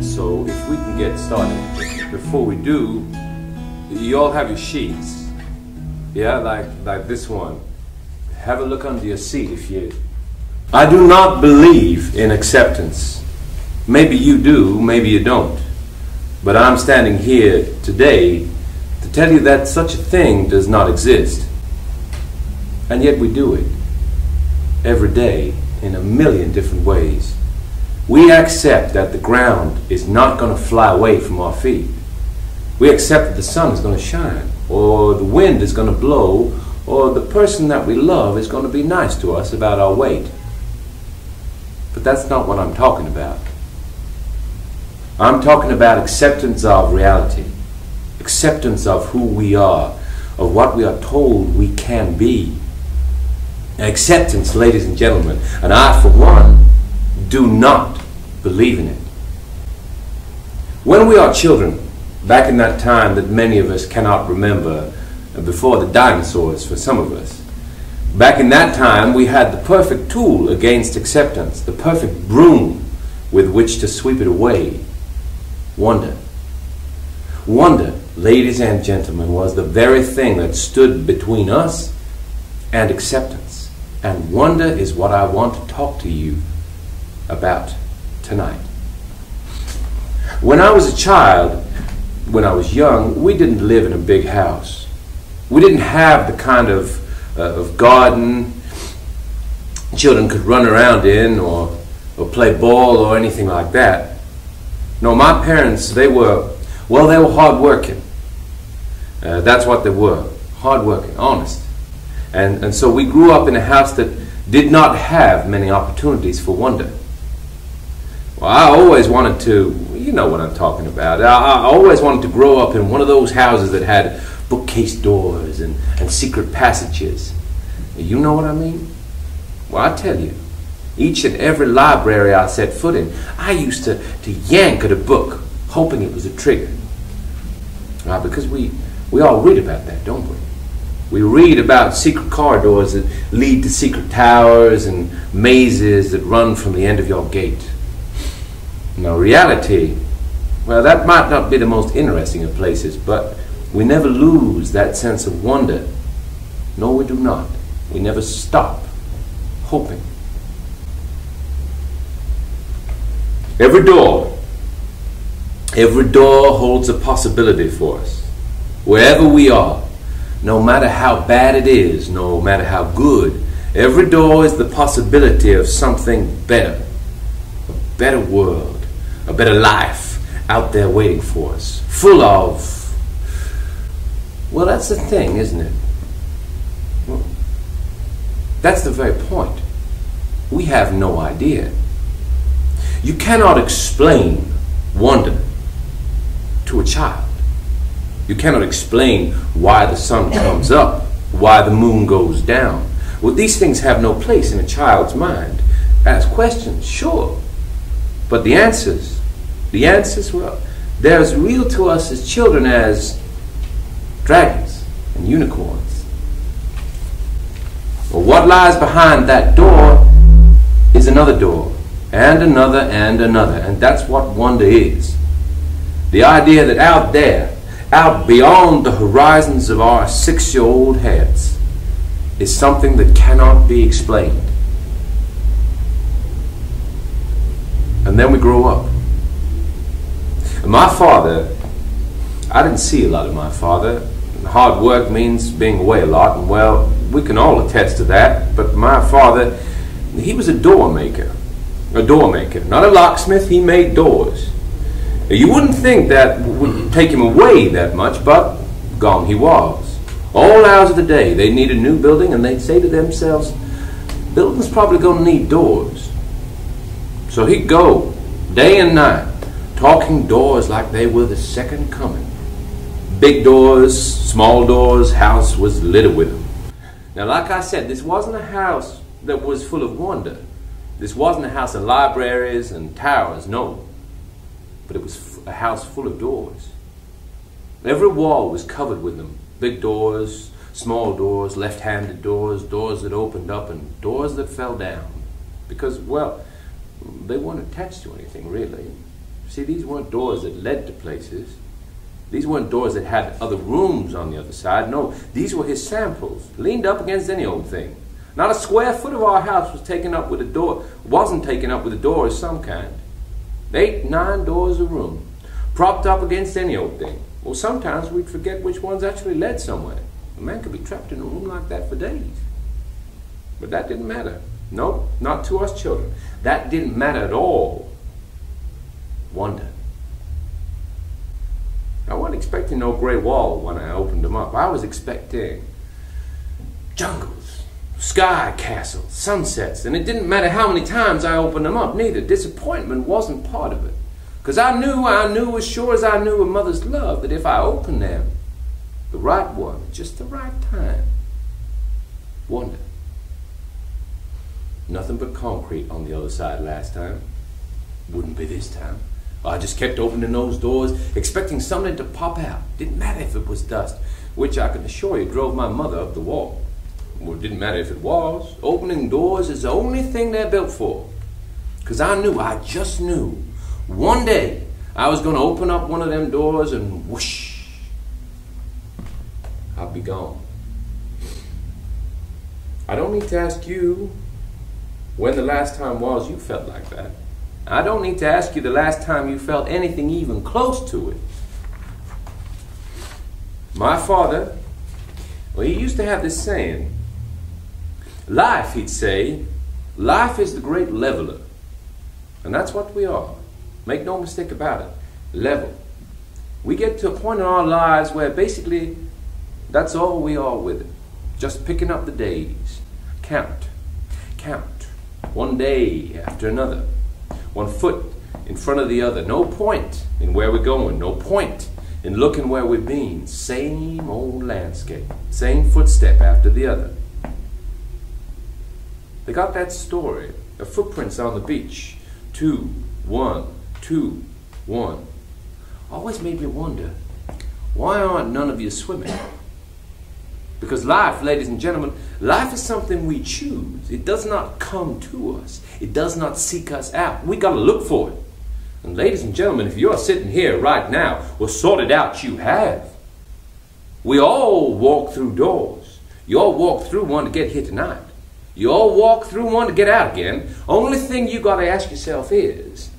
So if we can get started. Before we do, you all have your sheets. Yeah, like this one. Have a look under your seat if you... I do not believe in acceptance. Maybe you do, maybe you don't. But I'm standing here today to tell you that such a thing does not exist. And yet we do it every day in a million different ways. We accept that the ground is not going to fly away from our feet. We accept that the sun is going to shine, or the wind is going to blow, or the person that we love is going to be nice to us about our weight. But that's not what I'm talking about. I'm talking about acceptance of reality, acceptance of who we are, of what we are told we can be. Acceptance, ladies and gentlemen, and I, for one, do not believe in it. When we are children, back in that time that many of us cannot remember, before the dinosaurs for some of us, back in that time we had the perfect tool against acceptance, the perfect broom with which to sweep it away: wonder. Wonder, ladies and gentlemen, was the very thing that stood between us and acceptance. And wonder is what I want to talk to you about tonight. When I was a child, when I was young, we didn't live in a big house. We didn't have the kind of garden children could run around in or play ball or anything like that. No, my parents, they were hard-working. That's what they were, hard-working, honest. And so we grew up in a house that did not have many opportunities for wonder. Well, I always wanted to, you know what I'm talking about, I always wanted to grow up in one of those houses that had bookcase doors and secret passages. You know what I mean? Well, I tell you, each and every library I set foot in, I used to yank at a book, hoping it was a trigger. Because we all read about that, don't we? We read about secret corridors that lead to secret towers and mazes that run from the end of your gate. Now, reality, well, that might not be the most interesting of places, but we never lose that sense of wonder. No, we do not. We never stop hoping. Every door holds a possibility for us. Wherever we are, no matter how bad it is, no matter how good, every door is the possibility of something better, a better world, a better life out there waiting for us, full of, well, that's the thing, isn't it? Well, that's the very point. We have no idea. You cannot explain wonder to a child. You cannot explain why the sun comes up, why the moon goes down. Well, these things have no place in a child's mind. Ask questions, sure. But the answers, well, they're as real to us as children as dragons and unicorns. Well, what lies behind that door is another door, and another and another. And that's what wonder is. The idea that out there, out beyond the horizons of our 6-year-old heads, is something that cannot be explained. And then we grow up. And my father, I didn't see a lot of my father. Hard work means being away a lot, and well, we can all attest to that. But my father, he was a door maker. A door maker, not a locksmith. He made doors. You wouldn't think that would take him away that much, but gone he was. All hours of the day, they'd need a new building, and they'd say to themselves, building's probably going to need doors. So he'd go day and night, talking doors like they were the second coming. Big doors, small doors, house was littered with them. Now, like I said, this wasn't a house that was full of wonder. This wasn't a house of libraries and towers, no. But it was a house full of doors. Every wall was covered with them. Big doors, small doors, left-handed doors, doors that opened up, and doors that fell down. Because, well, they weren't attached to anything, really. See, these weren't doors that led to places. These weren't doors that had other rooms on the other side. No, these were his samples, leaned up against any old thing. Not a square foot of our house was taken up with a door, wasn't taken up with a door of some kind. 8, 9 doors a room, propped up against any old thing. Well, sometimes we'd forget which ones actually led somewhere. A man could be trapped in a room like that for days. But that didn't matter. Nope, not to us children. That didn't matter at all. Wonder. I wasn't expecting no great wall when I opened them up. I was expecting jungles, sky castles, sunsets, and it didn't matter how many times I opened them up, neither. Disappointment wasn't part of it. Because I knew as sure as I knew a mother's love, that if I opened them, the right one, just the right time, wonder. Nothing but concrete on the other side last time. Wouldn't be this time. I just kept opening those doors, expecting something to pop out. Didn't matter if it was dust, which I can assure you drove my mother up the wall. Well, it didn't matter if it was. Opening doors is the only thing they're built for. Because I just knew, one day I was going to open up one of them doors and whoosh, I'd be gone. I don't need to ask you when the last time was you felt like that. I don't need to ask you the last time you felt anything even close to it. My father, well, he used to have this saying. Life, he'd say, life is the great leveler. And that's what we are. Make no mistake about it. Level. We get to a point in our lives where basically that's all we are with it. Just picking up the days. Count. One day after another. One foot in front of the other. No point in where we're going. No point in looking where we've been. Same old landscape. Same footstep after the other. They got that story of footprints on the beach. 2, 1, 2, 1. Always made me wonder, why aren't none of you swimming? Because life, ladies and gentlemen, life is something we choose. It does not come to us. It does not seek us out. We got to look for it. And ladies and gentlemen, if you're sitting here right now, well, sort it out you have. We all walk through doors. You all walk through one to get here tonight. You all walk through one to get out again. Only thing you got to ask yourself is,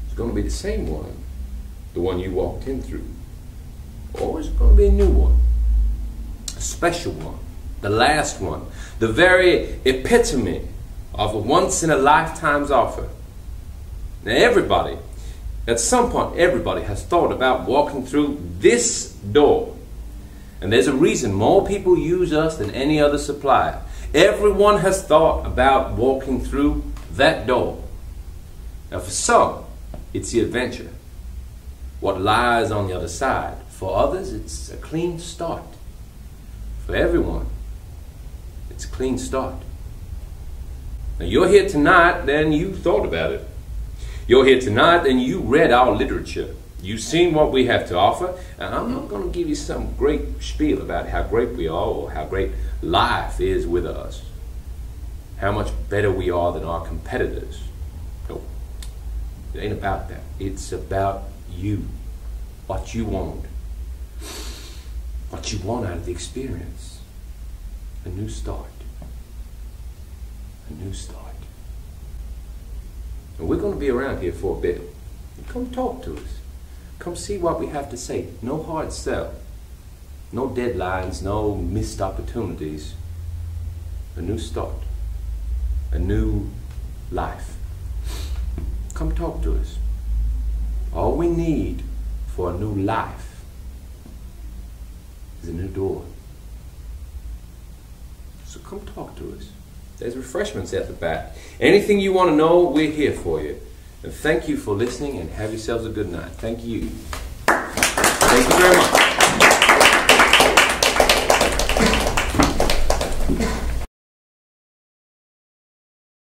it's going to be the same one, the one you walked in through, or is it going to be a new one? A special one, the last one, the very epitome of a once-in-a-lifetime's offer. Now everybody, at some point, everybody has thought about walking through this door. And there's a reason more people use us than any other supplier. Everyone has thought about walking through that door. Now for some, it's the adventure. What lies on the other side. For others, it's a clean start. For everyone, it's a clean start. Now you're here tonight, then you thought about it. You're here tonight, then you read our literature. You've seen what we have to offer, and I'm not going to give you some great spiel about how great we are or how great life is with us. How much better we are than our competitors. No, it ain't about that. It's about you. What you want. What you want out of the experience. A new start. A new start. And we're going to be around here for a bit. Come talk to us. Come see what we have to say. No hard sell. No deadlines, no missed opportunities. A new start. A new life. Come talk to us. All we need for a new life is a new door. So come talk to us. There's refreshments at the back. Anything you want to know, we're here for you. And thank you for listening, and have yourselves a good night. Thank you. Thank you very much.